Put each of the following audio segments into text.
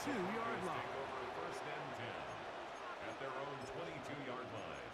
22-yard line. Take over first and 10 at their own 22-yard line.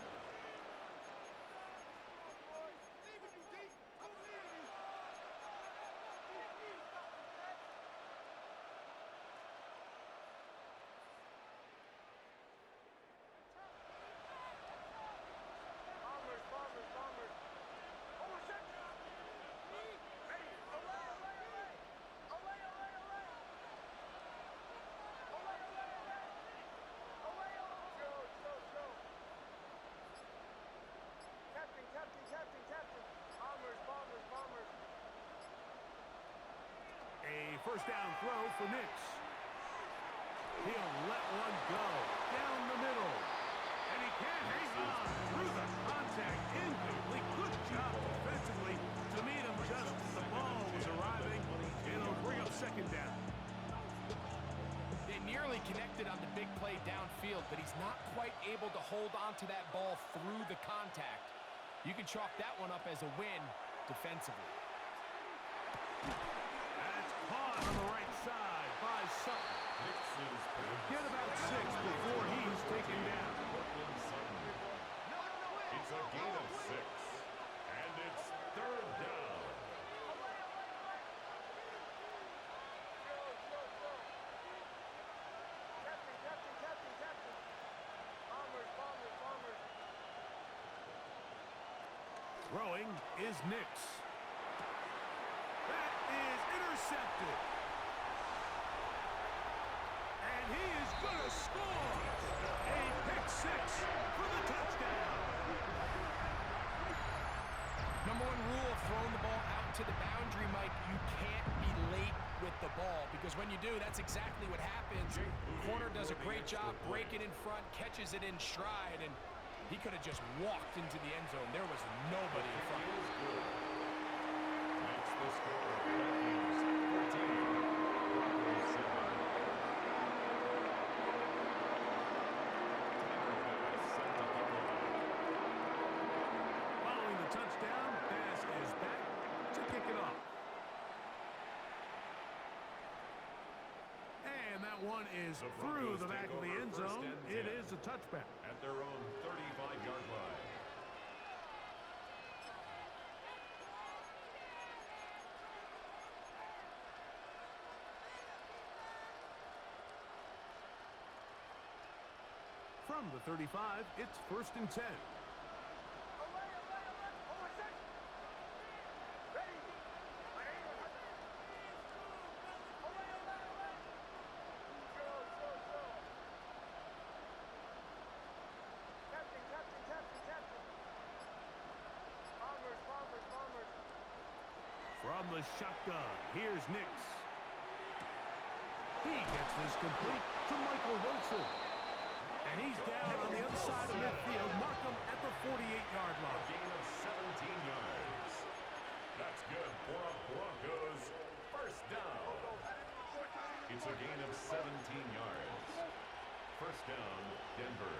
A first down throw for Nix. He'll let one go down the middle. And he can't hang on through the contact. Incomplete. Good job defensively to meet him just as the ball was arriving. It'll bring up second down. They nearly connected on the big play downfield, but he's not quite able to hold on to that ball through the contact. You can chalk that one up as a win defensively. That's caught on the right side by Sutton. Get about 6 before he's taken down. It's a gain of 6, and it's third down. Throwing is Nix. That is intercepted. And he is going to score. A pick 6 for the touchdown. Number one rule of throwing the ball out to the boundary, Mike, you can't be late with the ball, because when you do, that's exactly what happens. Corner does a great job breaking in front, catches it in stride, and he could have just walked into the end zone. There was nobody in front. Makes the score. Vikings 14. Broncos 7. Following the touchdown, pass is back to kick it off. And that one is through the back of the end zone. It is a touchback. At their own 35-yard line. From the 35, it's first and 10. From the shotgun, here's Nix. He gets this complete to Michael Wilson. And he's down on the other side of midfield. Mark him at the 48-yard A line. gain of 17 yards. That's good for the Broncos. First down. It's a gain of 17 yards. First down, Denver.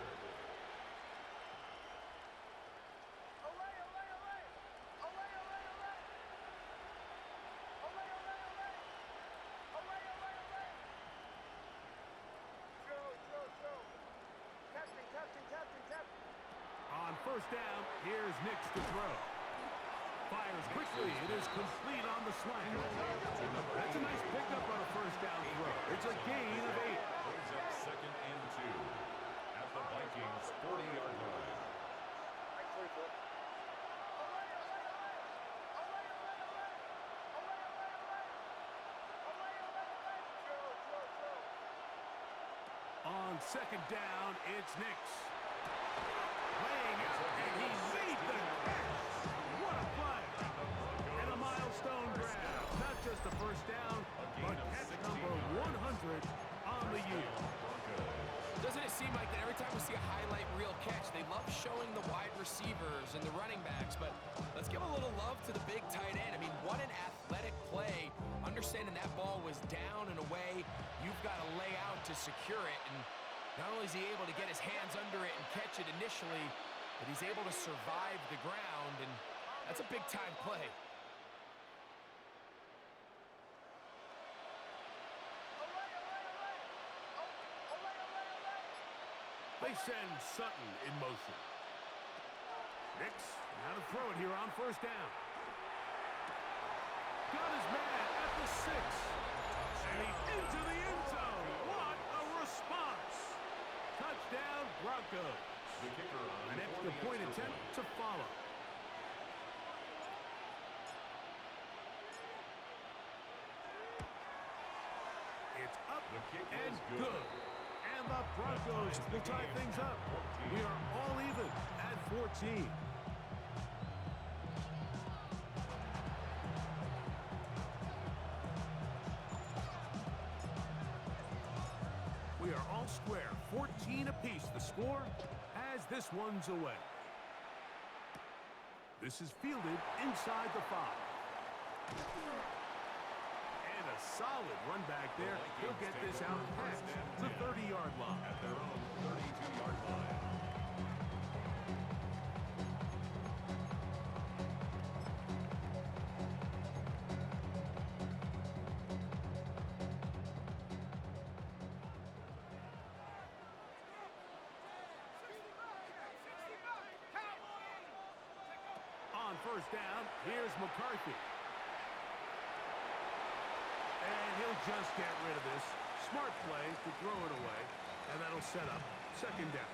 On first down, here's Nix to throw. Fires quickly. It is complete on the slant. That's a nice pickup on a first down throw. It's a gain of 8. Brings up second and 2 at the Vikings 40-yard line. On second down, it's Nix. Laying out, and he made the catch. What a play. And a milestone grab. Not just a first down, but catch number 100 on the year. Doesn't it seem like that every time we see a highlight reel catch, they love showing the wide receivers and the running backs, but let's give a little love to the big tight end. I mean, what an athletic play. Understanding that ball was down and away, you've got to lay out to secure it, and not only is he able to get his hands under it and catch it initially, but he's able to survive the ground, and that's a big-time play. They send Sutton in motion. Nix, now to throw it here on first down. Got his man at the 6. And he's into the end zone. What a response. Touchdown, Broncos. The kicker on An extra point attempt to follow. It's up and good. And the Broncos will tie things up. We are all even at 14. We are all square. 14 apiece the score as this one's away. This is fielded inside the 5. And a solid run back there. He'll get this out past the 30-yard line. At their own 32-yard line. On first down, here's McCarthy. And he'll just get rid of this. Smart play to throw it away. And that'll set up second down.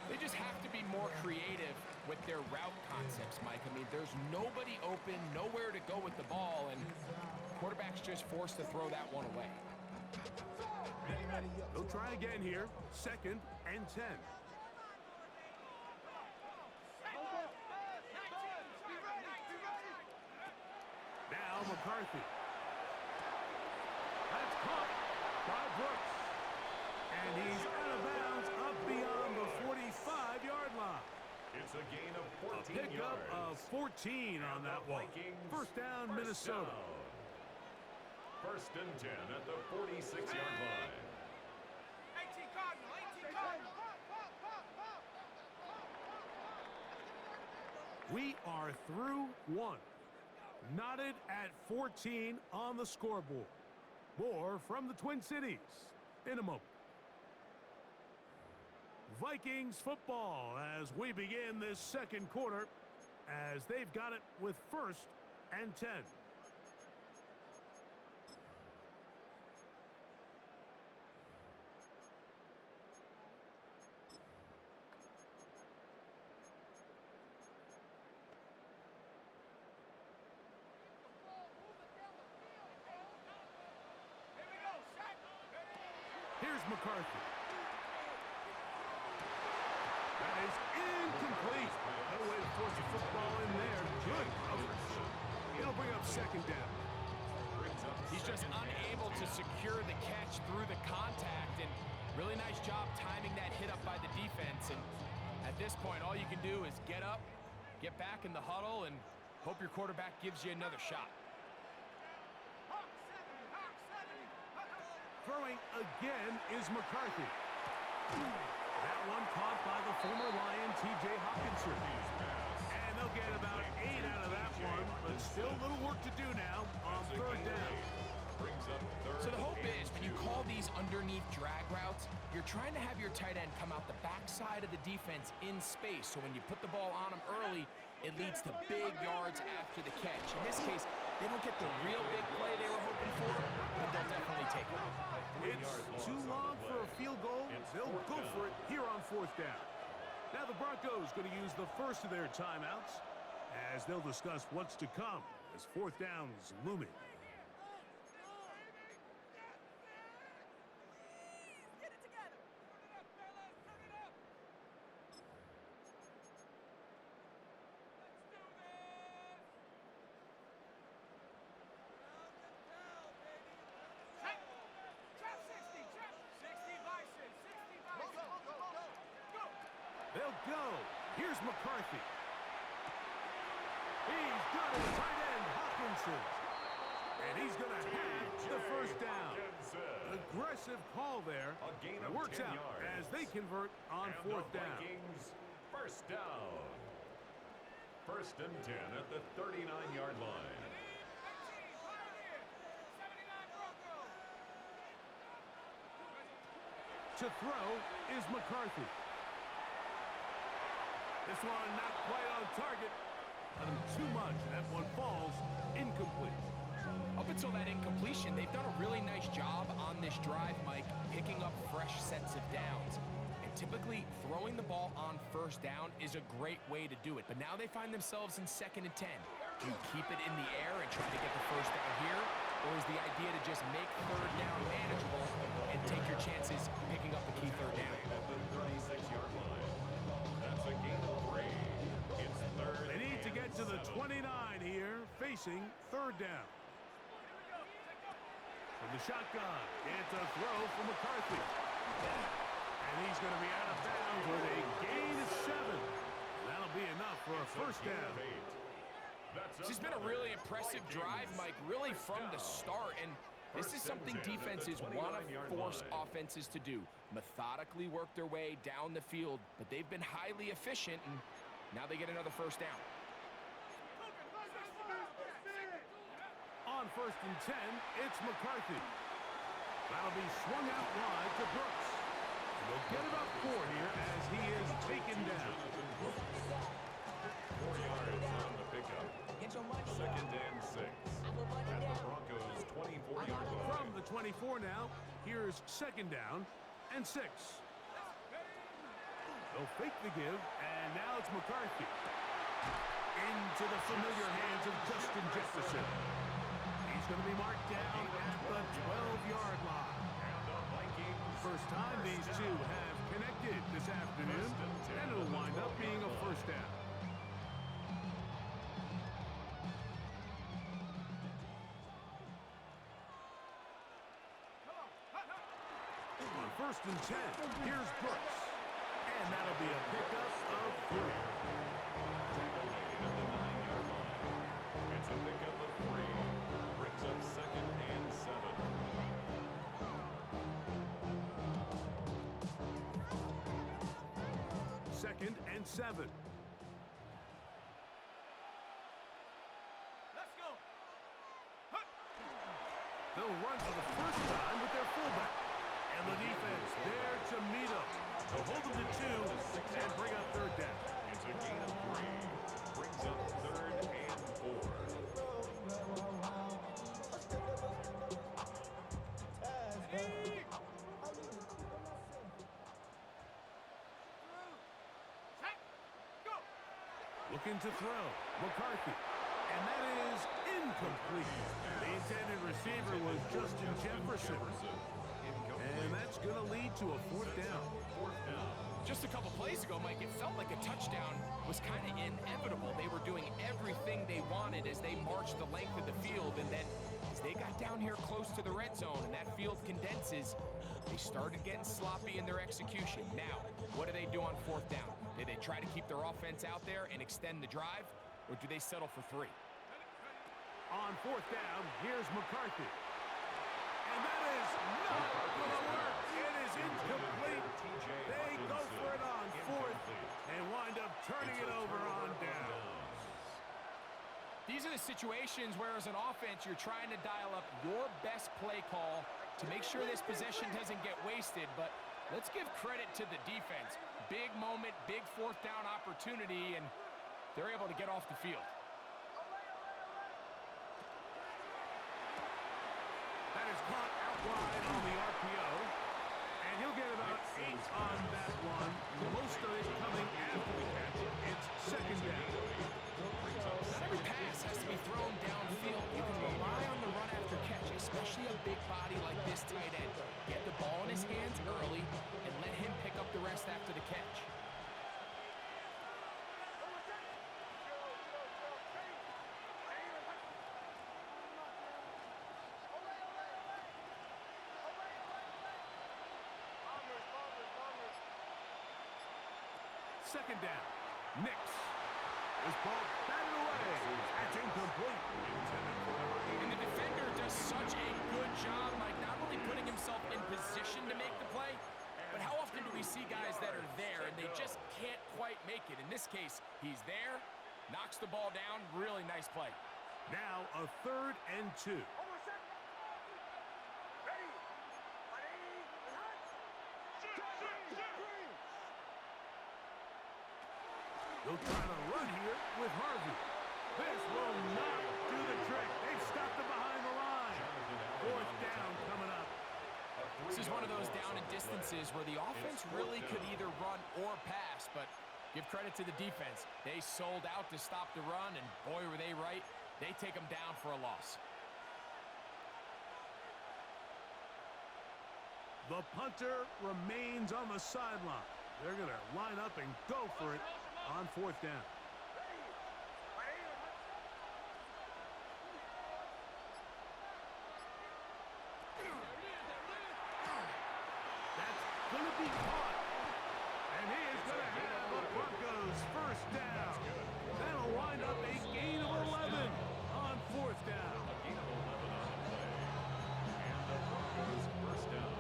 They just have to be more creative with their route concepts, Mike. I mean, there's nobody open, nowhere to go with the ball, and quarterback's just forced to throw that one away. He'll try again here. Second and 10. Now McCarthy. That's caught by Brooks. And he's out of bounds up beyond the 45-yard line. It's a gain of 14 A pickup yards. of 14 on that one. First down, Minnesota. First and 10 at the 46-yard line. 18 Cardinal, 18 Cardinal. We are through one. Knotted at 14 on the scoreboard. More from the Twin Cities in a moment. Vikings football as we begin this second quarter as they've got it with first and 10. Here's McCarthy. That is incomplete. No way to force the football in there. Good coverage. It'll bring up second down. He's just unable to secure the catch through the contact, and really nice job timing that hit up by the defense. And at this point, all you can do is get up, get back in the huddle, and hope your quarterback gives you another shot. Throwing again is McCarthy. That one caught by the former Lion, T.J. Hawkinson. And they'll get about 8 out of that one, but still a little work to do now on third down. So the hope is when you call these underneath drag routes, you're trying to have your tight end come out the backside of the defense in space. So when you put the ball on him early, it leads to big yards after the catch. In this case, they don't get the real big play they were hoping for, but they'll definitely take it. It's too long for a field goal. They'll go for it here on fourth down. Now the Broncos going to use the first of their timeouts as they'll discuss what's to come as fourth down is looming. They'll go. Here's McCarthy. He's got his tight end, Hawkinson. And he's going to have the first down. An aggressive call there. It works out as they convert on fourth down. First down. First and 10 at the 39-yard line. To throw is McCarthy. This one not quite on target. Too much. That one falls incomplete. Up until that incompletion, they've done a really nice job on this drive, Mike, picking up fresh sets of downs. And typically, throwing the ball on first down is a great way to do it. But now they find themselves in 2nd and 10. Do you keep it in the air and try to get the first down here? Or is the idea to just make 3rd down manageable and take your chances picking up the key 3rd down? At the 36-yard line. That's a gain of 3. It's 3rd. They need to get to the 29 here, facing 3rd down. From the shotgun, it's a throw from McCarthy. And he's going to be out of bounds with a gain of 7. That'll be enough for a first down. This has been a really impressive drive, Mike, really from the start. And this is something defenses want to force offenses to do. Methodically work their way down the field, but they've been highly efficient, and now they get another first down. On 1st and 10, it's McCarthy. That'll be swung out wide to Brooks. And they'll get about 4 here as he is taken down. 4 yards on the pickup. 2nd and 6. At the Broncos' 24-yard line. From the 24 now, here's 2nd down and 6. They'll fake the give, and now it's McCarthy. Into the familiar hands of Justin Jefferson. He's going to be marked down at the 12-yard line. First time these two have connected this afternoon, and it'll wind up being a first down. On 1st and 10, here's Brooks. And that'll be a pickup of 3. It's a pickup of 3. Brings up 2nd and 7. 2nd and 7. Let's go. They'll run for the first time with their fullback. And the defense there to meet them. They'll hold them to 2 and bring up 3rd down. It's a gain of 3. Brings up 3rd and 4. Looking to throw. McCarthy. And that is incomplete. The intended receiver was Justin Jefferson. And that's going to lead to a 4th down. Just a couple plays ago, Mike, it felt like a touchdown was kind of inevitable. They were doing everything they wanted as they marched the length of the field, and then as they got down here close to the red zone and that field condenses, they started getting sloppy in their execution. Now, what do they do on 4th down? Do they try to keep their offense out there and extend the drive, or do they settle for 3? On 4th down, here's McCarthy. And that is not going to work. It is incomplete. They go for it on 4th and wind up turning it over on down. These are the situations where as an offense you're trying to dial up your best play call to make sure this possession doesn't get wasted, but let's give credit to the defense. Big moment, big 4th down opportunity, and they're able to get off the field. That is caught out wide on the RPO. And he'll get about 8 on that one. Most of it coming after the catch. It's 2nd down. Not every pass has to be thrown downfield. You can rely on the run after catch, especially a big body like this tight end. Get the ball in his hands early and let him pick up the rest after the catch. Second down. Nix. This ball batted away. That's incomplete. And the defender does such a good job, like not only putting himself in position to make the play, but how often do we see guys that are there and they just can't quite make it? In this case, he's there, knocks the ball down, really nice play. Now a 3rd and 2. They'll try to run here with Harvey. This will not do the trick. They've stopped him behind the line. Fourth down coming up. This is one of those down and distances where the offense really could either run or pass, but give credit to the defense. They sold out to stop the run, and boy, were they right. They take them down for a loss. The punter remains on the sideline. They're going to line up and go for it on fourth down. That's going to be caught. And he is going to have the Broncos first down. That'll wind up a gain of 11 on fourth down. A gain of 11 on the play. And the Broncos first down.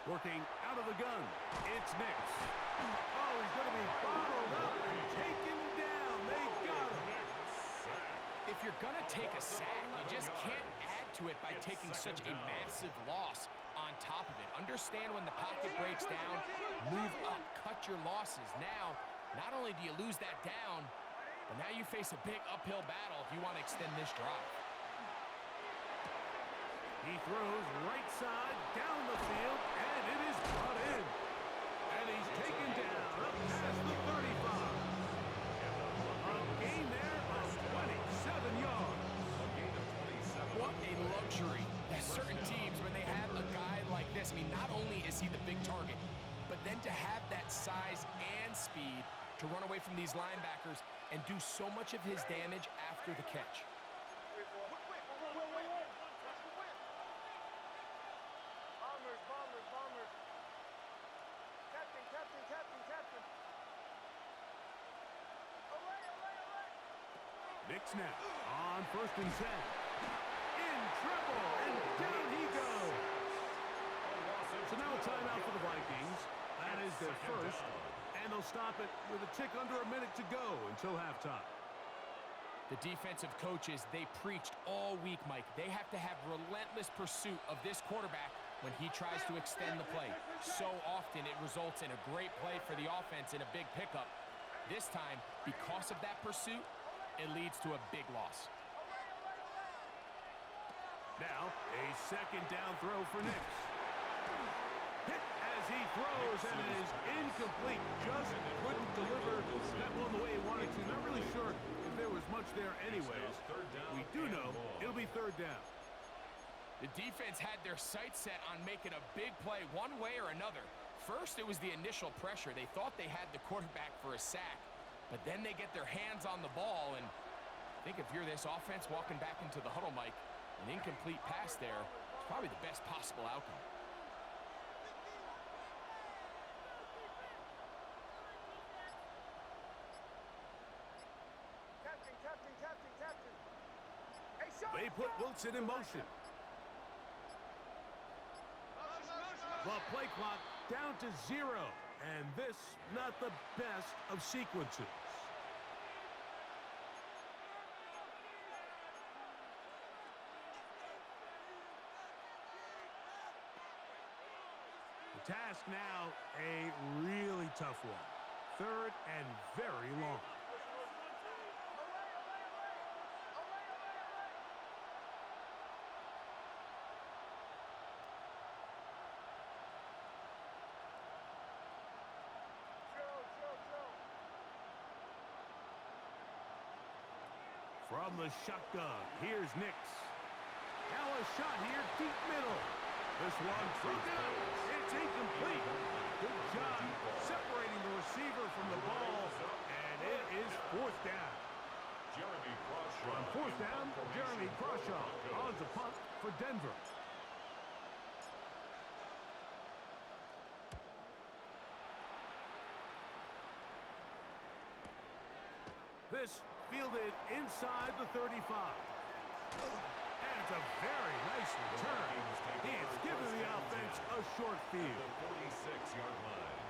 Working out of the gun, it's Nix. Oh, he's going to be bottled up and taken down. They got him. If you're going to take a sack, you just can't add to it by taking such a massive loss on top of it. Understand when the pocket breaks down, move up, cut your losses. Now, not only do you lose that down, but now you face a big uphill battle if you want to extend this drive. He throws right side down the field, and it is brought in. And he's taken down up past the 35. A gain there of 27 yards. What a luxury. There's certain teams, when they have a guy like this, I mean, not only is he the big target, but then to have that size and speed to run away from these linebackers and do so much of his damage after the catch. Nix now on first and 10. In trouble, and down he goes. So now a timeout for the Vikings. That is their first, and they'll stop it with a tick under a minute to go until halftime. The defensive coaches, they preached all week, Mike. They have to have relentless pursuit of this quarterback when he tries to extend the play. So often it results in a great play for the offense and a big pickup. This time, because of that pursuit, it leads to a big loss. Now, a second down throw for Nix. Hit as he throws, and it is incomplete. Just couldn't deliver that one the way he wanted to. Not really sure if there was much there anyways. We do know it'll be third down. The defense had their sights set on making a big play one way or another. First, it was the initial pressure. They thought they had the quarterback for a sack. But then they get their hands on the ball, and I think if you're this offense walking back into the huddle, Mike, an incomplete pass there is probably the best possible outcome. They put Wilson in motion. The play clock down to 0, and this not the best of sequences. The task now, a really tough one. Third and very long. From the shotgun, here's Nix. Now a shot here, deep middle. This one broken up. It's incomplete. Good job separating the receiver from the ball, and it is fourth down. On fourth down, Jeremy Crawshaw on the punt for Denver. This fielded inside the 35. And it's a very nice return. He has given the offense a short field. The 46-yard line.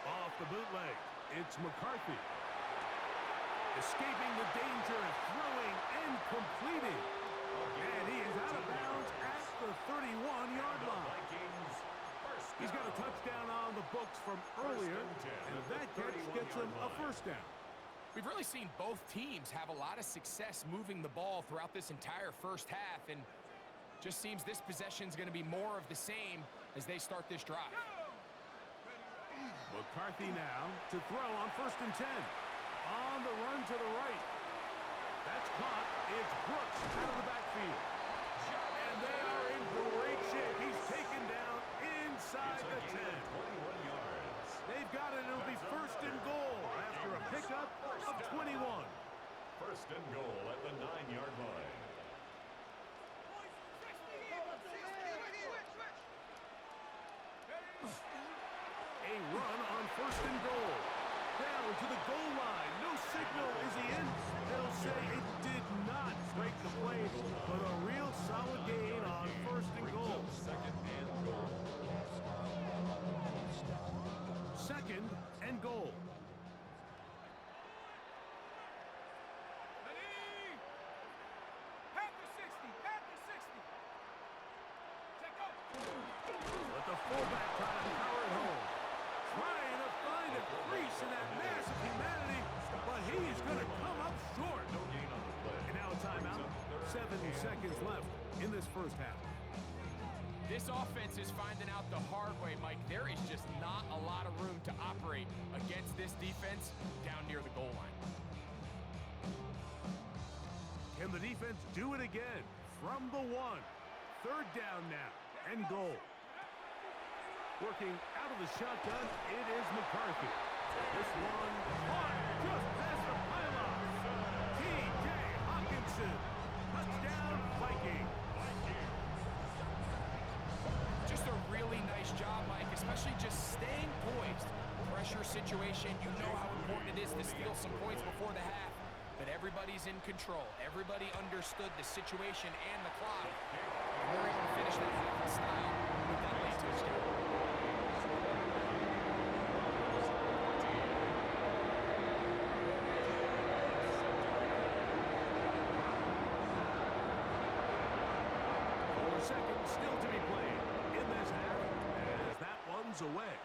Off the bootleg, it's McCarthy. Escaping the danger, throwing and completing. And he is out of bounds at the 31-yard line. He's got a touchdown on the books from earlier, and that catch gets him a first down. We've really seen both teams have a lot of success moving the ball throughout this entire first half, and just seems this possession is going to be more of the same as they start this drive. McCarthy now to throw on 1st and 10. On the run to the right. That's caught. It's Brooks out of the backfield. And they are in great shape. He's taken down inside the 10. 21 yards. They've got it. It'll be 1st and goal after a pickup of 21. 1st and goal at the 9-yard line. A run on 1st and goal. Down to the goal line. No signal. Is he in? They'll say it did not break the play, but a real solid gain on 1st and goal. 2nd and goal. 2nd and goal. But the fullback trying to power it home. Trying to find a crease in that massive humanity, but he is going to come up short. No gain on the play. And now a timeout. 7 seconds left in this first half. This offense is finding out the hard way, Mike. There is just not a lot of room to operate against this defense down near the goal line. Can the defense do it again? From the 1. 3rd down now and goal. Working out of the shotgun, it is McCarthy. This one caught just past the pylon. T.J. Hawkinson. Touchdown, Viking. Just a really nice job, Mike, especially just staying poised. Pressure situation, you know how important it is to steal some points before the half, but everybody's in control. Everybody understood the situation and the clock. And they're able to finish that half in style with that late touchdown. Seconds still to be played in this half as that one's away.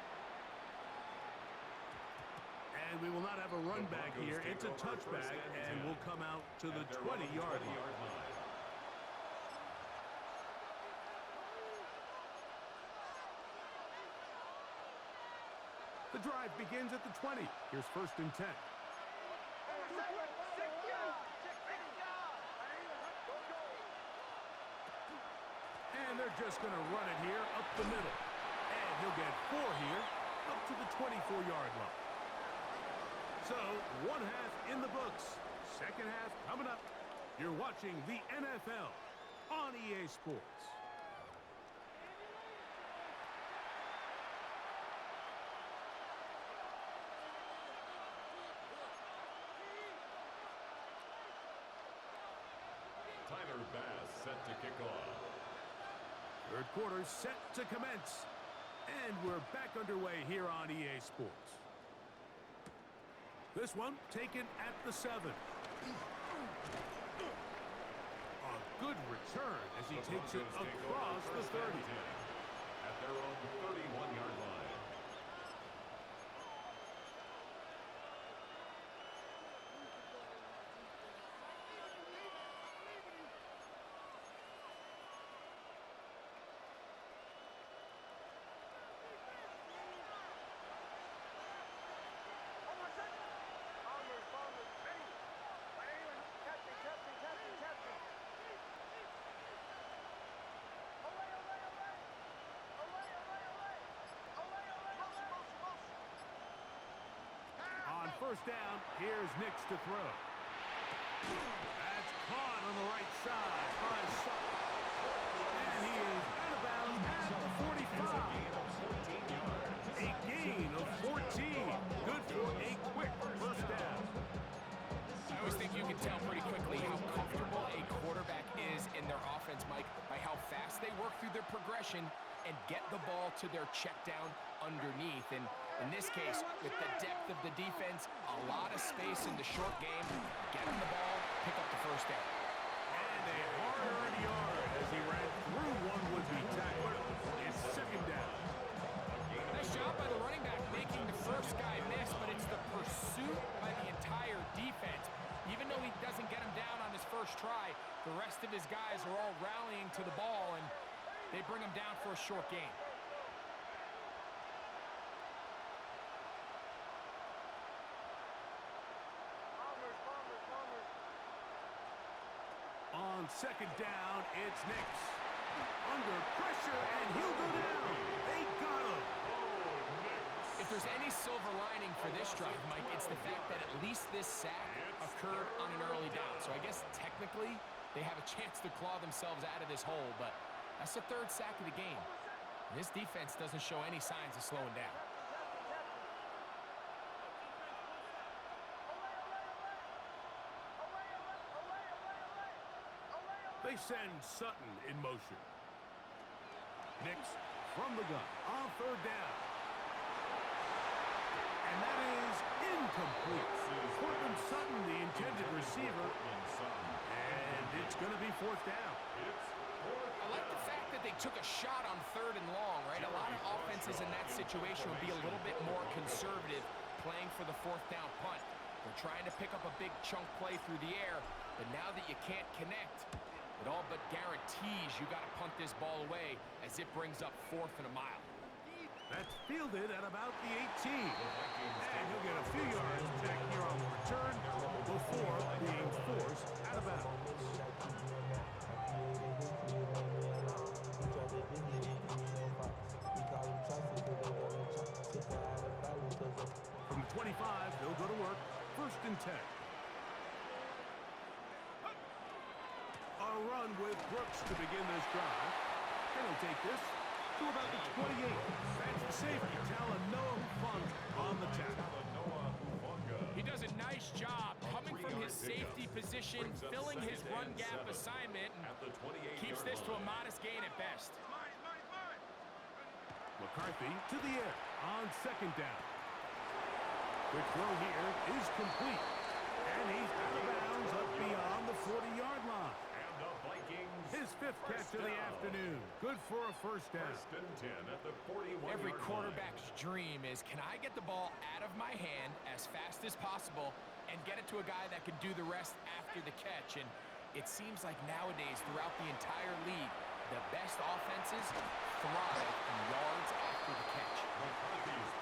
And we will not have a run back here. It's a touchback and will come out to the 20-yard line. The drive begins at the 20. Here's 1st and 10. And they're just going to run it here up the middle. And he'll get 4 here up to the 24-yard line. So, 1 half in the books. 2nd half coming up. You're watching the NFL on EA Sports. Tyler Bass set to kick off. 3rd quarter set to commence. And we're back underway here on EA Sports. This one taken at the 7. A good return as he takes it across the 30. At their own 31-yard line. first down. Here's Nix to throw. That's caught on the right side by Sutton. And he is out of bounds at the 45. A gain of 14. Good for a quick first down. I always think you can tell pretty quickly how comfortable a quarterback is in their offense, Mike, by how fast they work through their progression and get the ball to their check down underneath. And in this case, with the depth of the defense, a lot of space in the short game, get him the ball, pick up the first down. And a hard-earned yard as he ran through one would-be tackler. It's second down. Nice job by the running back making the first guy miss, but it's the pursuit by the entire defense. Even though he doesn't get him down on his first try, the rest of his guys are all rallying to the ball, and they bring him down for a short gain. On second down, it's Nix. Under pressure, and he'll go down. They got him. If there's any silver lining for this drive, Mike, it's the fact that at least this sack occurred on an early down. So I guess technically they have a chance to claw themselves out of this hole, but that's the third sack of the game. This defense doesn't show any signs of slowing down. They send Sutton in motion. Nix from the gun on third down. And that is incomplete. Cortland Sutton, the intended receiver. And it's going to be fourth down. I like the fact that they took a shot on third and long, right? A lot of offenses in that situation would be a little bit more conservative playing for the fourth down punt. They're trying to pick up a big chunk play through the air, but now that you can't connect, it all but guarantees you got to punt this ball away as it brings up fourth and a mile. That's fielded at about the 18. And he'll get a few yards back here on the return before being forced out of bounds. From the 25, they'll go to work. First and 10. A run with Brooks to begin this drive. And he'll take this to about the 28. That's the safety, Talanoa Hufanga on the tackle. He does a nice job coming from his safety position, filling his run gap assignment, and keeps this to a modest gain at best. McCarthy to the air on second down. Quick throw here is complete. And he's out of bounds up beyond the 40-yard line. His fifth catch of the afternoon. Good for a first down. Every quarterback's dream is, can I get the ball out of my hand as fast as possible and get it to a guy that can do the rest after the catch? And it seems like nowadays throughout the entire league, the best offenses thrive in yards after the catch.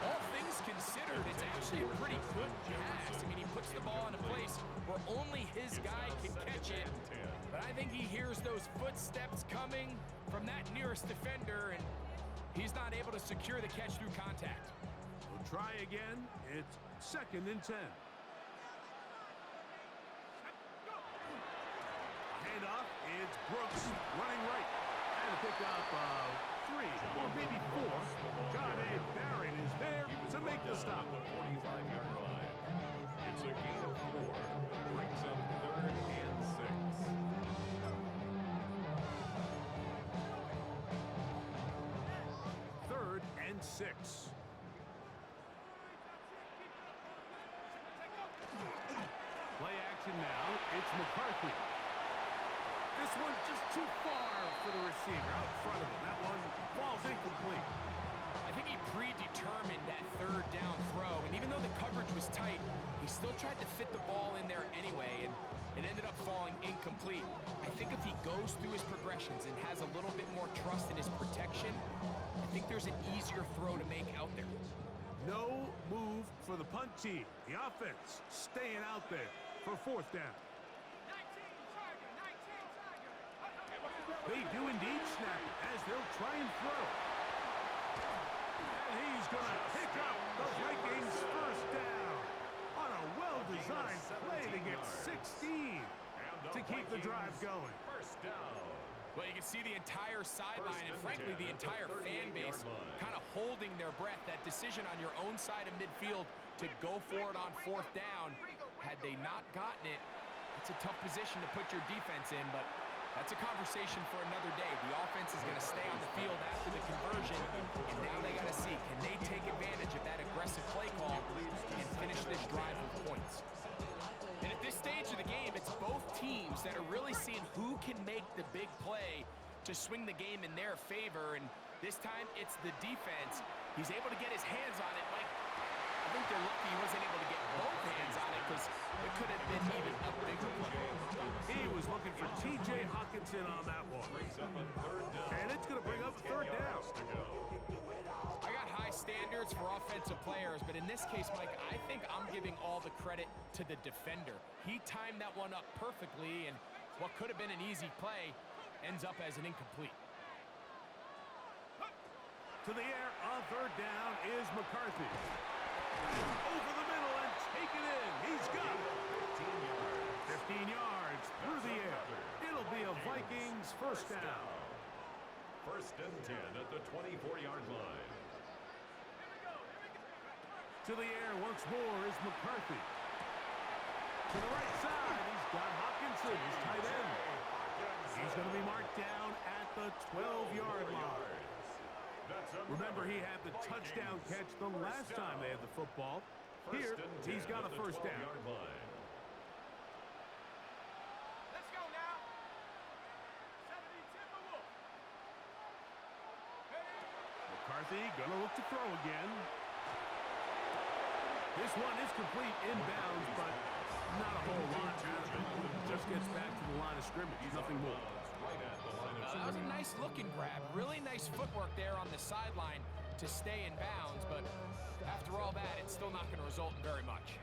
All things considered, it's actually a pretty good pass. I mean, he puts the ball in a place where only his guy can catch it. But I think he hears those footsteps coming from that nearest defender, and he's not able to secure the catch through contact. We'll try again. It's second and 10. Handoff. It's Brooks running right. And a pickup of 3 or maybe 4. John A. Barron is there to make the stop. It's a gain of 4. Brings up third and 6. Third and 6. Play action now. It's McCarthy. This one just too far for the receiver out in front of him. That one falls incomplete. I think he predetermined that third down throw, and even though the coverage was tight, he still tried to fit the ball in there anyway, and it ended up falling incomplete. I think if he goes through his progressions and has a little bit more trust in his protection, I think there's an easier throw to make out there. No move for the punt team. The offense staying out there for fourth down. They do indeed snap it as they'll try and throw. And he's going to pick up the Vikings' first down on a well-designed play to get 16 to keep the drive going. First down. Well, you can see the entire sideline and, frankly, the entire fan base kind of holding their breath. That decision on your own side of midfield to go for it on 4th down, had they not gotten it, it's a tough position to put your defense in, but that's a conversation for another day. The offense is going to stay on the field after the conversion, and now they got to see, can they take advantage of that aggressive play call and finish this drive with points? And at this stage of the game, it's both teams that are really seeing who can make the big play to swing the game in their favor, and this time it's the defense. He's able to get his hands on it. Mike, I think they're lucky he wasn't able to get both hands on it because it could have been even a bigger play. He was looking for T.J. Hawkinson on that one. And it's going to bring up 3rd down. I got high standards for offensive players, but in this case, Mike, I think I'm giving all the credit to the defender. He timed that one up perfectly, and what could have been an easy play ends up as an incomplete. To the air on 3rd down is McCarthy. Over the middle and take it in. He's got it. 15 yards through the air. It'll be a Vikings first down. 1st and 10 at the 24-yard line. To the air once more is McCarthy. To the right side, he's got Hawkinson, his tight end. He's going to be marked down at the 12-yard line. Remember, he had the touchdown catch the last time they had the football. Here, he's got a first down. Let's go now. 70-10 the Wolf. McCarthy gonna look to throw again. This one is complete inbounds, but not a whole lot. Just gets back to the line of scrimmage, nothing more. That was a nice looking grab. Really nice footwork there on the sideline to stay in bounds, but after all that, it's still not going to result in very much.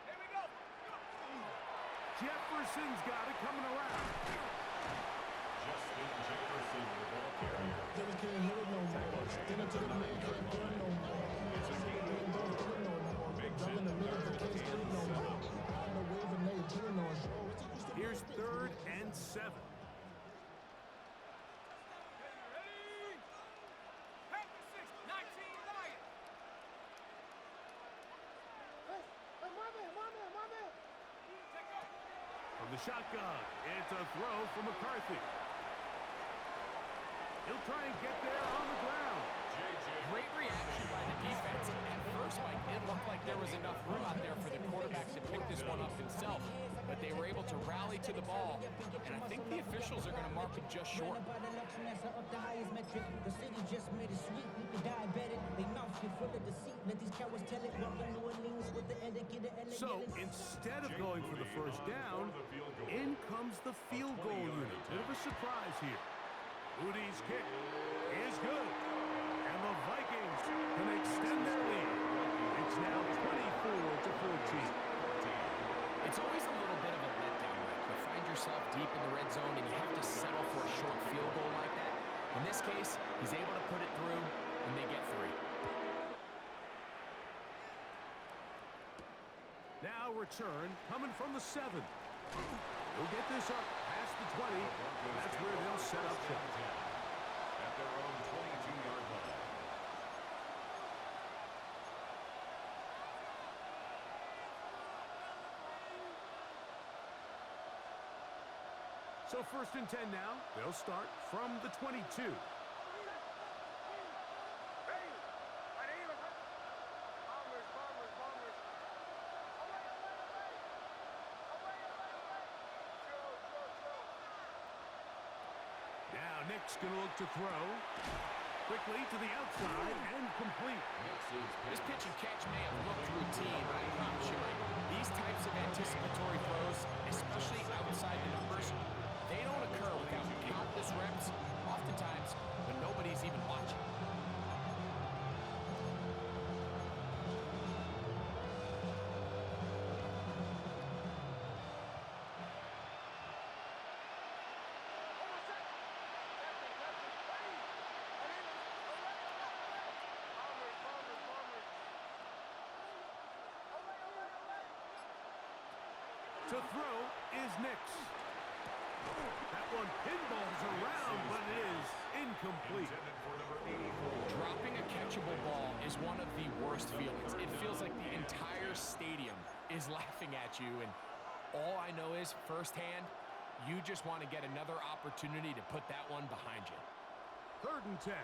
Here we go. Jefferson's got it coming around. Justin Jefferson, the ball carrier. Then he can't hit it no more. Then it to the man can't do it no more. It's a gain of Drop in the middle, but can't do it no more. On the wave and they turn on. Here's 3rd and 7. Pack the 6, 19 Lions. Take off. From the shotgun, it's a throw from McCarthy. He'll try and get there on the ground. Great reaction by the defense. At first, Mike, it looked like there was enough room out there for the quarterback to pick this one up himself, but they were able to rally to the ball, and I think the officials are going to mark it just short. So instead of going for the first down, in comes the field goal unit. Bit of a surprise here. Udi's kick is good. And the Vikings can extend their lead. It's now 24-14. It's always a little bit of a letdown, Mike. You find yourself deep in the red zone and you have to settle for a short field goal like that. In this case, he's able to put it through, and they get 3. Now return coming from the 7. He'll get this up past the 20. That's where they'll set up shop. At their own 22-yard line. So 1st and 10 now. They'll start from the 22. Now Nick's going to look to throw. Quickly to the outside and complete. This pitch and catch may have looked routine, but I promise you, Mike, these types of anticipatory throws, especially outside the numbers, they don't occur without countless reps, oftentimes when nobody's even watching. To throw is Nix. That one pinballs around, but it is incomplete. Intended for number 84. Dropping a catchable ball is one of the worst feelings. It feels like the entire stadium is laughing at you, and all I know is firsthand, you just want to get another opportunity to put that one behind you. 3rd and 10.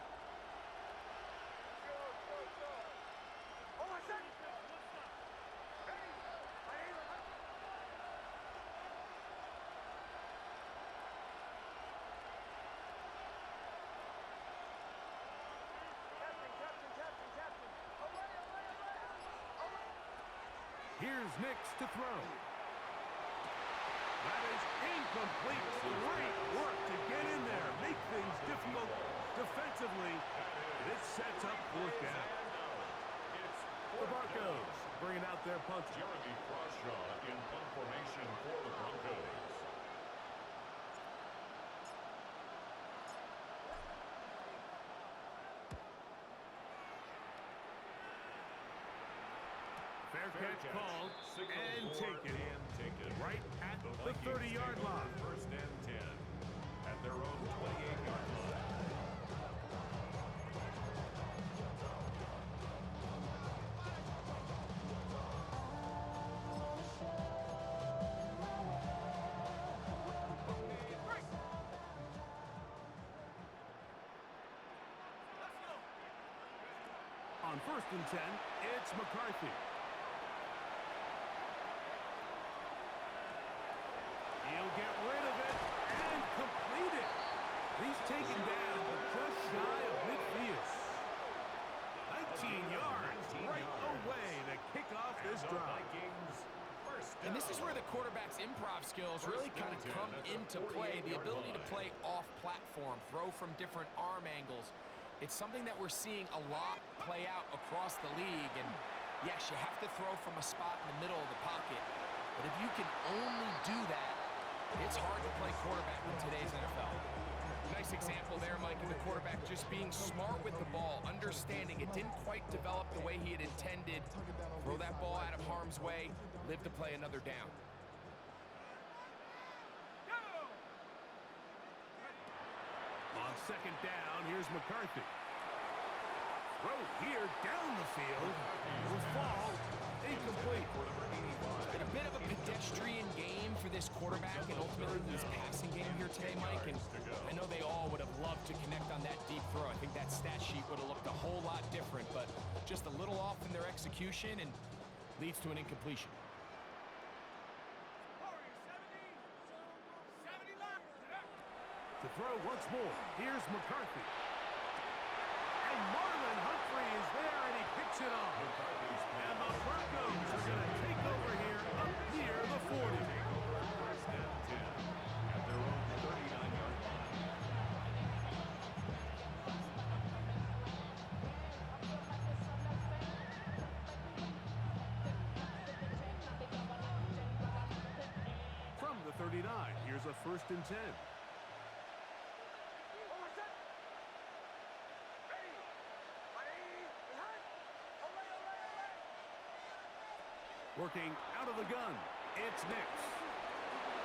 Here's Nix to throw. That is incomplete. Great work to get in there. Make things difficult defensively. It sets up 4th down. The Broncos bringing out their punter. Jeremy Crawshaw in punt formation for the Broncos. Fair catch called and taken right at the 30-yard line. 1st and 10 at their own 28-yard line. On 1st and 10, it's McCarthy. He'll get rid of it and complete it. He's taken down just shy of midfield. 19 yards right away to kick off this drive. And this is where the quarterback's improv skills really kind of come into play. The ability to play off platform, throw from different arm angles. It's something that we're seeing a lot play out across the league. And yes, you have to throw from a spot in the middle of the pocket. But if you can only do that, it's hard to play quarterback in today's NFL. Nice example there, Mike, of the quarterback just being smart with the ball, understanding it didn't quite develop the way he had intended. Throw that ball out of harm's way, live to play another down. On 2nd down, here's McCarthy. Throw here down the field. Will fall. Incomplete. It's been a bit of a pedestrian game for this quarterback and ultimately this passing game here today, Mike. And I know they all would have loved to connect on that deep throw. I think that stat sheet would have looked a whole lot different, but just a little off in their execution and leads to an incompletion. To throw once more, here's McCarthy. And Marlon Humphrey is there, and he picks it off. And the Broncos are going to take over here up near the 40. 1st and 10 at their own 39-yard line. From the 39, here's a 1st and 10. Working out of the gun, it's Nix.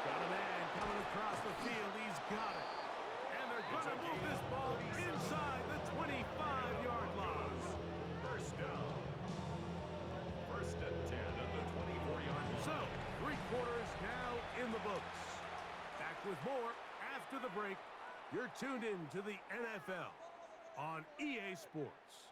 Got a man coming across the field. He's got it. And they're going to move this ball inside the 25-yard line. 1st down. 1st and 10 at the 24-yard line. So, 3 quarters now in the books. Back with more after the break. You're tuned in to the NFL on EA Sports.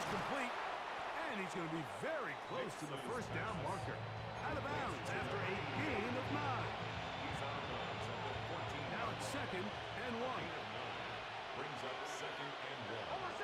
Complete, and he's going to be very close to the 1st down marker. Out of bounds after a gain of 9. He's out of bounds at the 14. Now it's 2nd and 1. Brings up 2nd and 1.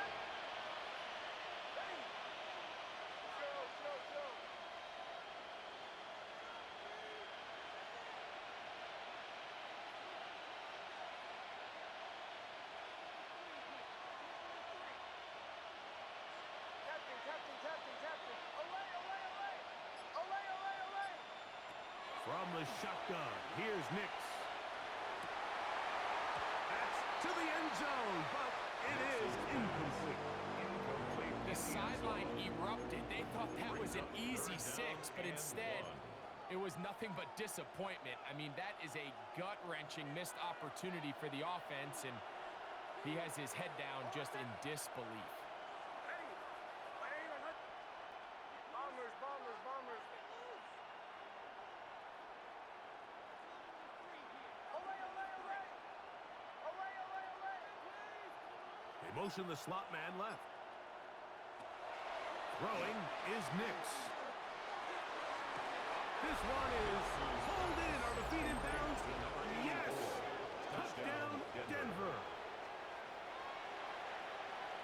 the shotgun. Here's Nix. That's to the end zone, but it is incomplete. The sideline erupted. They thought that was an easy 6, but instead, it was nothing but disappointment. I mean, that is a gut-wrenching missed opportunity for the offense, and he has his head down just in disbelief. They motion the slot man left. Throwing is Nix. This one is pulled in. Are the feet in bounds? Yes! Touchdown, Denver.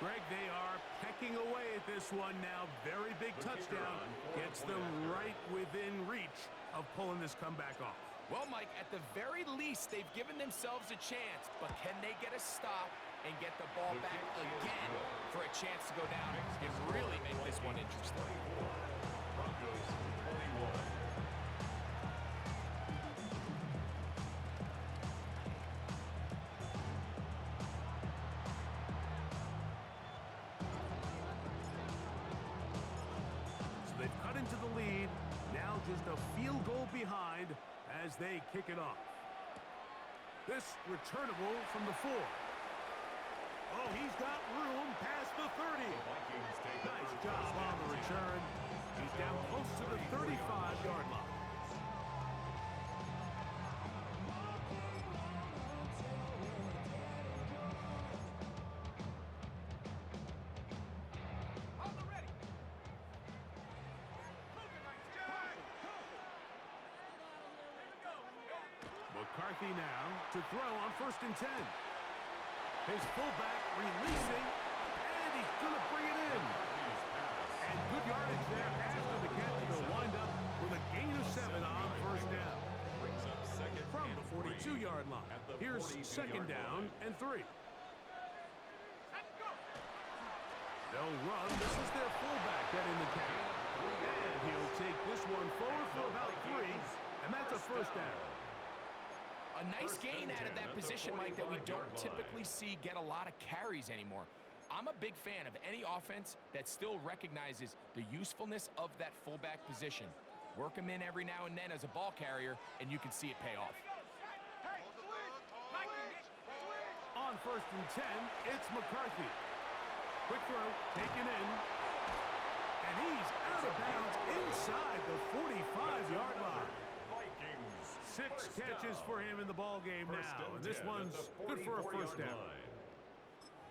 Greg, they are pecking away at this one now. Very big touchdown. Gets them right within reach of pulling this comeback off. Well, Mike, at the very least, they've given themselves a chance, but can they get a stop and get the ball back again for a chance to go down and really make this one interesting? Broncos 21. So they've cut into the lead. Now just a field goal behind as they kick it off. This returnable from the 4. Oh, he's got room past the 30. Nice job on the return. He's down close to the 35-yard line. McCarthy now to throw on 1st and 10. His fullback releasing, and he's going to bring it in. And good yardage there after the catch. They'll wind up with a gain of 7 on 1st down. From the 42-yard line. Here's 2nd down and 3. They'll run. This is their fullback getting the catch. And he'll take this one forward for about 3, and that's a 1st down. A nice gain out of that position, Mike, that we don't typically see get a lot of carries anymore. I'm a big fan of any offense that still recognizes the usefulness of that fullback position. Work him in every now and then as a ball carrier, and you can see it pay off. On 1st and 10, it's McCarthy. Quick throw, taken in. And he's out of bounds inside the 45-yard line. 6 catches for him in the ball game now, and this one's good for a 1st down.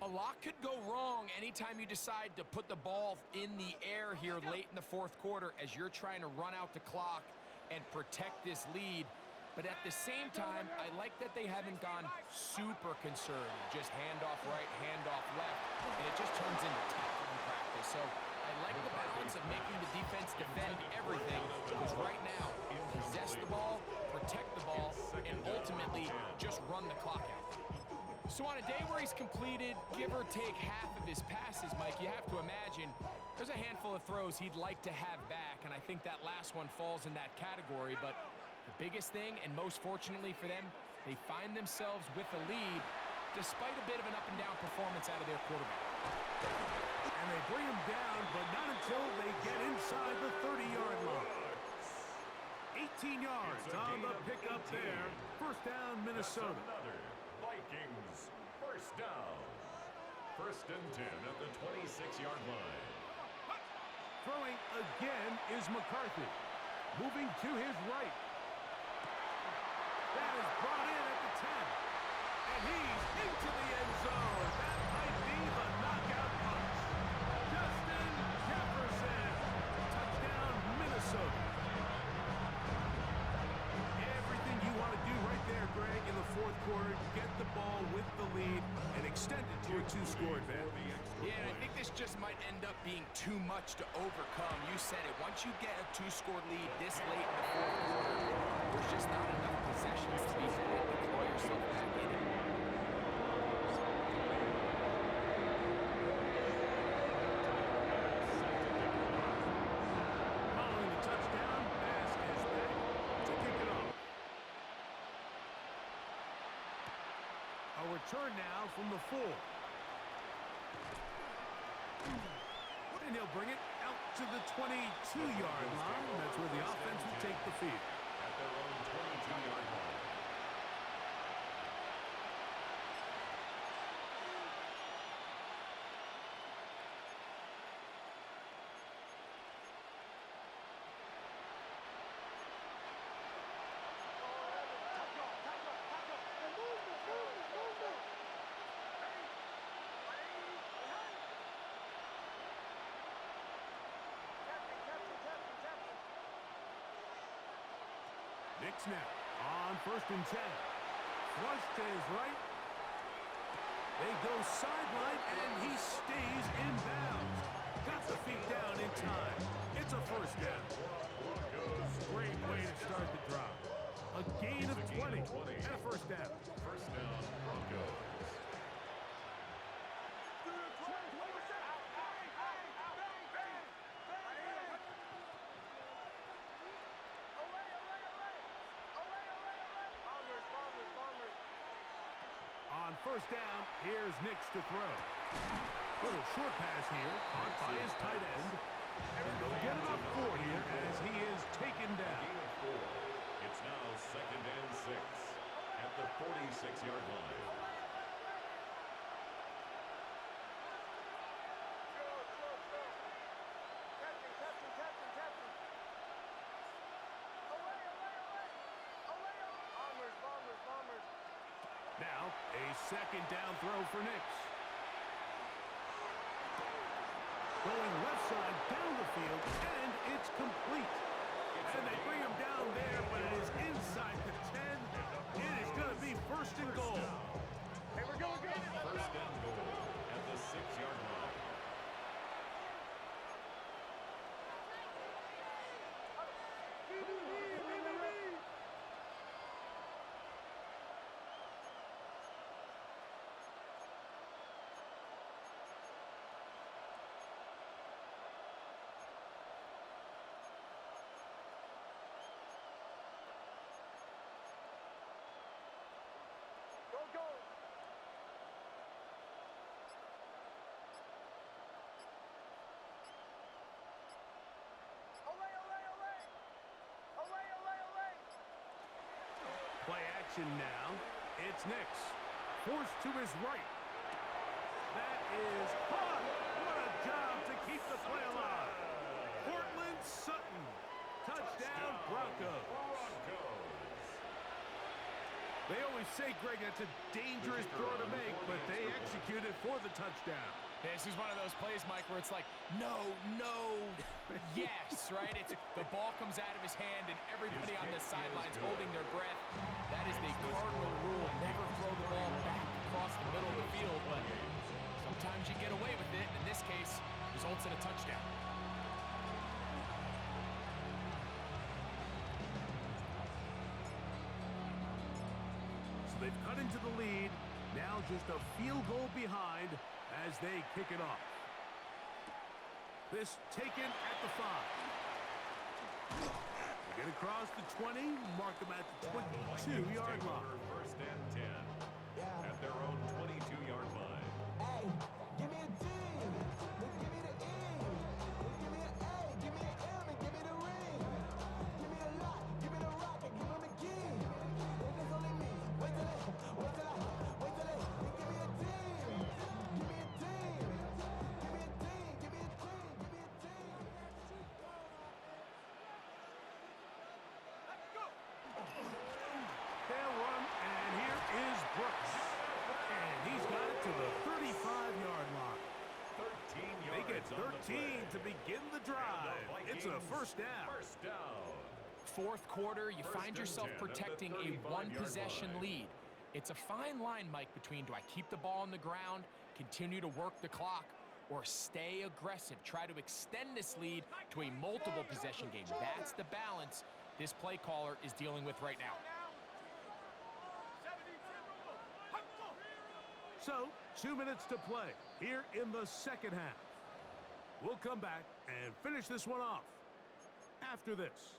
A lot could go wrong anytime you decide to put the ball in the air here late in the 4th quarter as you're trying to run out the clock and protect this lead. But at the same time, I like that they haven't gone super conservative, just handoff right, handoff left, and it just turns into tackling practice. So I like the balance of making the defense defend everything, because right now, possess the ball, protect the ball, and ultimately just run the clock out. So on a day where he's completed, give or take half of his passes, Mike, you have to imagine there's a handful of throws he'd like to have back, and I think that last one falls in that category. But the biggest thing, and most fortunately for them, they find themselves with a lead despite a bit of an up-and-down performance out of their quarterback. And they bring him down, but not until they get inside the 30-yard line. 18 yards on the pickup there. 1st down, Minnesota. Vikings, 1st down. 1st and 10 at the 26-yard line. Throwing again is McCarthy. Moving to his right. That is brought in at the 10. And he's into the end zone. That might be the knockout punch. Justin Jefferson. Touchdown, Minnesota. Everything you want to do right there, Greg, in the 4th quarter. Get the ball with the lead and extend it to a 2-score advantage. Yeah, and I think this just might end up being too much to overcome. You said it. Once you get a 2-score lead this late in the 4th quarter, there's just not enough possessions to be had to claw yourself back in it. Following the touchdown, Bass is back to kick it off. return now from the 4. And he'll bring it out to the 22-yard line. That's where the offense will take the field. At their own 22-yard line. Knicks now on 1st and 10. Flush to his right. They go sideline, and he stays in bounds. Got the feet down in time. It's a 1st down. Great way to start the drive. A gain of 20 and a 1st down. 1st down, Broncos. On 1st down, here's Knicks to throw. Little short pass here, caught by his tight end. And they'll get about 4 here as he is taken down. Gain of 4. It's now 2nd and 6 at the 46-yard line. Now, a 2nd down throw for Knicks. Going left side down the field, and it's complete. And they bring him down there, but it is inside the 10. It is going to be 1st and goal. Hey, we're going good. 1st and goal at the 6-yard line. Go. Play action now. It's Knicks. Forced to his right. That is caught. What a job to keep the play alive. Portland Sutton. Touchdown, Broncos. They always say, Greg, that's a dangerous throw to make, but they executed for the touchdown. This is one of those plays, Mike, where it's like, no, yes, right? The ball comes out of his hand, and everybody on the sidelines holding their breath. That is the cardinal rule. Never throw the ball back across the middle of the field, but sometimes you get away with it. In this case, results in a touchdown. So they've cut into the lead. Now just a field goal behind as they kick it off. This taken at the 5. They get across the 20, mark them at the 22-yard line. 1st and 10 at their own 22-yard line. Hey, give me a D. Give me the E. Give me an A. Give me an M. And give me the ring. Give me the lock. Give me the rock. And give me the key. If it's only me, wait till they give me a team. Give me a team. Give me a team. Give me a team. Give me a team. Let's go. They'll run, and here is Brooks. And he's got it to the 35-yard line. 13 They yards get on the 13 play. to begin the drive. It's a 1st down. 1st down. Fourth quarter, you First find and yourself 10 at the protecting a 35-yard one-possession line. lead. It's a fine line, Mike, between do I keep the ball on the ground, continue to work the clock, or stay aggressive, try to extend this lead to a multiple possession game. That's the balance this play caller is dealing with right now. So, 2 minutes to play here in the 2nd half. We'll come back and finish this one off after this.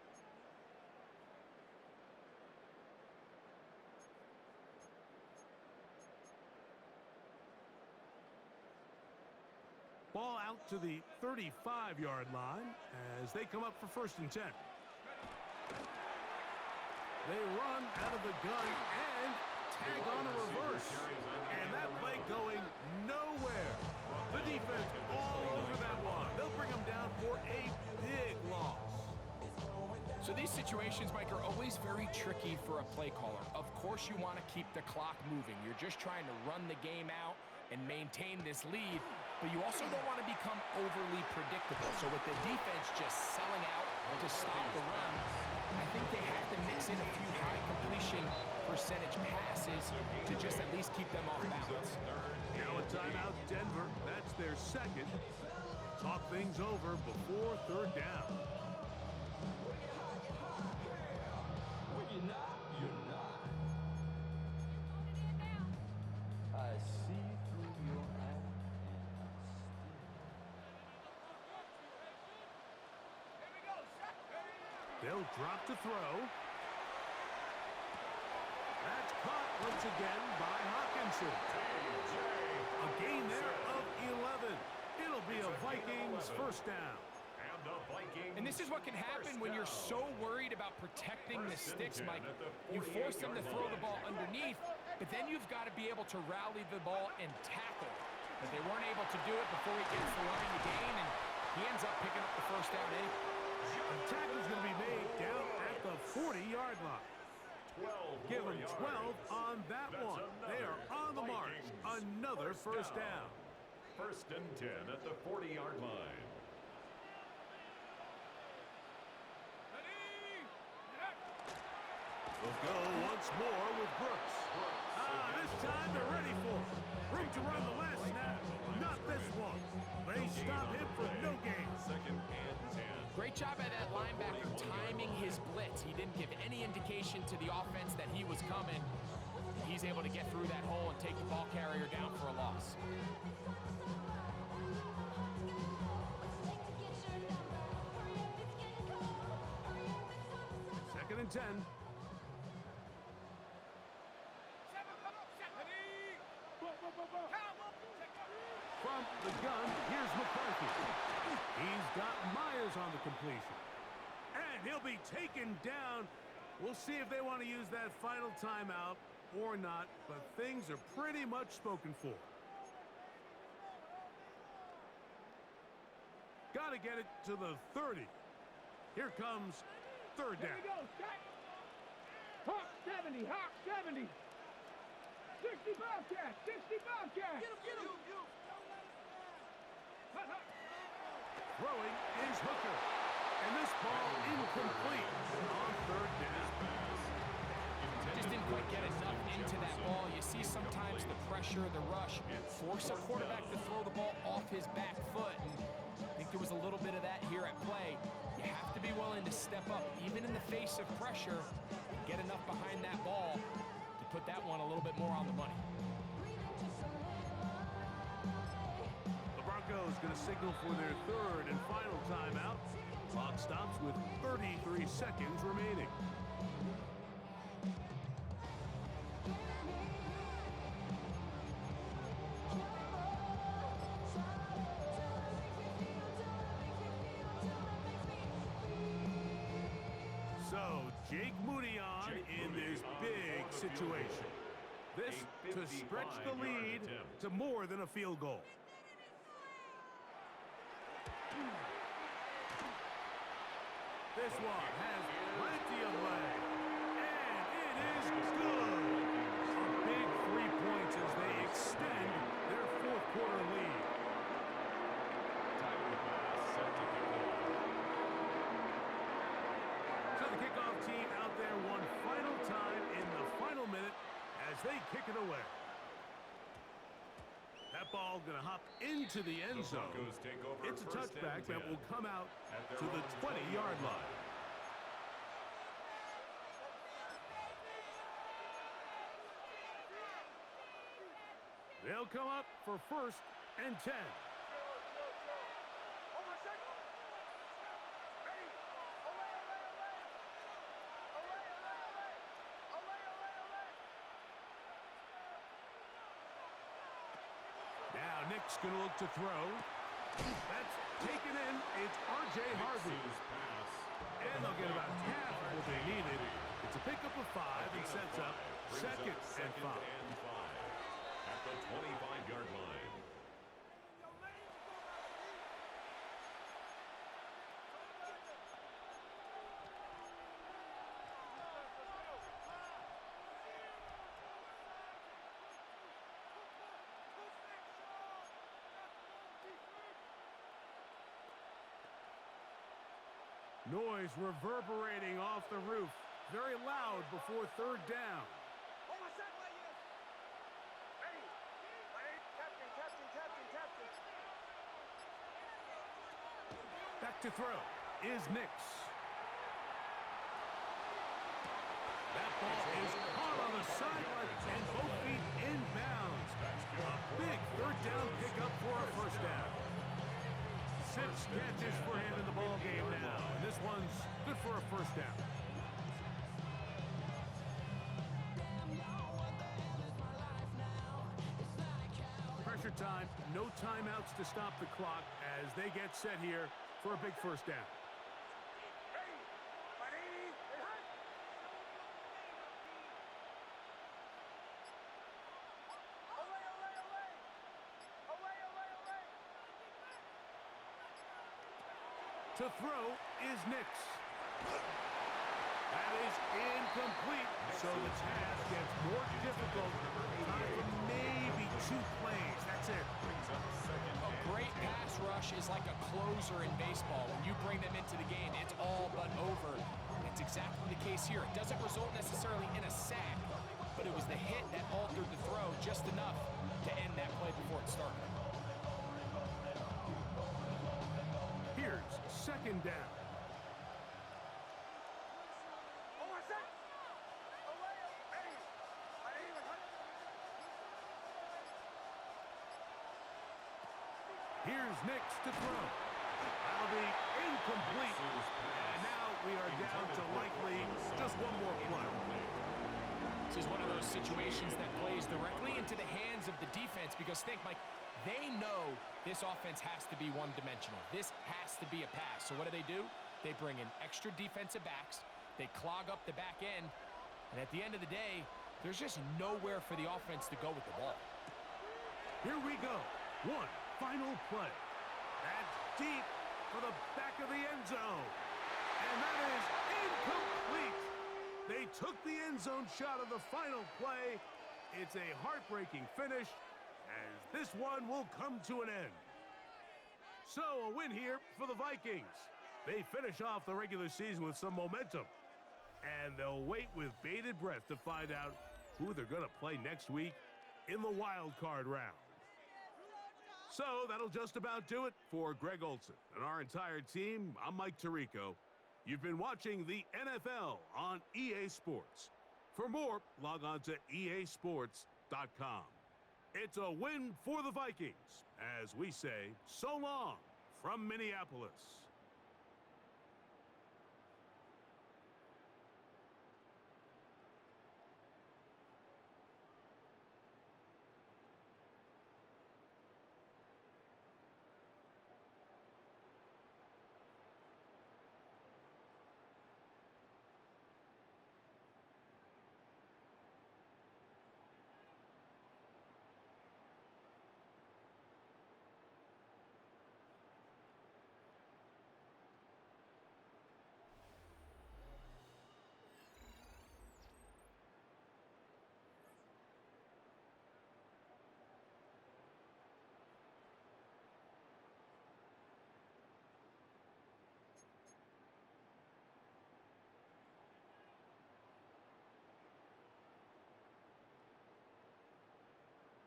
Ball out to the 35-yard line as they come up for 1st and 10. They run out of the gun and tag on a reverse. And that play going nowhere. The defense all over that one. They'll bring them down for a big loss. So these situations, Mike, are always very tricky for a play caller. Of course you want to keep the clock moving. You're just trying to run the game out and maintain this lead, but you also don't want to become overly predictable. So with the defense just selling out to stop the run, I think they have to mix in a few high completion percentage passes to just at least keep them off balance. Now a timeout, Denver. That's their second. Talk things over before 3rd down. When you're not, you're not. I see through your eyes and I They'll drop to throw. That's caught once again by Hawkinson. A gain there of 11. It'll be a Vikings 1st down. And this is what can happen when you're so worried about protecting the sticks, Mike. You force them to throw the ball underneath, but then you've got to be able to rally the ball and tackle. But they weren't able to do it before he gets the line to gain, and he ends up picking up the 1st down anyway. The tackle's going to be made down at the 40-yard line. Give them 12 on that one. They are on the march. Another 1st down. 1st and 10 at the 40-yard line. We'll go once more with Brooks. This time they're ready for it. Room to run the last snap. Not this one. They stop him for no gain. 2nd and 10. Great job by that linebacker timing his blitz. He didn't give any indication to the offense that he was coming. He's able to get through that hole and take the ball carrier down for a loss. 2nd and 10. From the gun, here's McCarthy. He's got Myers on the completion. And he'll be taken down. We'll see if they want to use that final timeout or not, but things are pretty much spoken for. Got to get it to the 30. Here comes 3rd down. Here we go, Scott. Hawk 70, Hawk 70. 60 Bobcat, 60 Bobcat. Get him. Throwing is Hooker. And this ball incomplete on 3rd down. Just didn't quite get enough into that ball. You see sometimes the pressure, the rush, force a quarterback to throw the ball off his back foot. And I think there was a little bit of that here at play. You have to be willing to step up, even in the face of pressure, get enough behind that ball to put that one a little bit more on the money. The Broncos going to signal for their 3rd and final timeout. Clock stops with 33 seconds remaining. So, Jake Moody on in this big situation. This to stretch the lead to more than a field goal. This one has plenty of leg. And it is good. A big 3 points as they extend their 4th quarter lead. So the kickoff team out there one final time in the final minute as they kick it away. That ball going to hop into the end zone. It's a touchback that will come out to the 20-yard line. They'll come up for 1st and 10. Now Nick's going to look to throw. That's taken in. It's R.J. Harvey. And they'll get about half of what they needed. It's a pickup of 5 and sets up second and 5. At the 25-yard line. Noise reverberating off the roof. Very loud before third down. Back to throw is Nix. That ball is caught on the sideline and both feet inbounds. A big third down pickup for a first down. 6 catches for him in the ball game now. And this one's good for a first down. Pressure time, no timeouts to stop the clock as they get set here for a big first down. To throw is Nix. That is incomplete, so the task gets more difficult. Time for maybe 2 plays. That's it. A great pass rush is like a closer in baseball. When you bring them into the game, it's all but over. It's exactly the case here. It doesn't result necessarily in a sack, but it was the hit that altered the throw just enough to end that play before it started. Here's second down. Here's Nix to throw. That'll be incomplete. And now we are down to likely just one more play. This is one of those situations that plays directly into the hands of the defense because think, Mike, they know this offense has to be one-dimensional. This has to be a pass. So what do? They bring in extra defensive backs. They clog up the back end. And at the end of the day, there's just nowhere for the offense to go with the ball. Here we go. One final play. That's deep for the back of the end zone. And that is incomplete. They took the end zone shot of the final play. It's a heartbreaking finish as this one will come to an end. So a win here for the Vikings. They finish off the regular season with some momentum. And they'll wait with bated breath to find out who they're going to play next week in the wild card round. So that'll just about do it for Greg Olson and our entire team. I'm Mike Tirico. You've been watching the NFL on EA Sports. For more, log on to easports.com. It's a win for the Vikings, as we say so long from Minneapolis.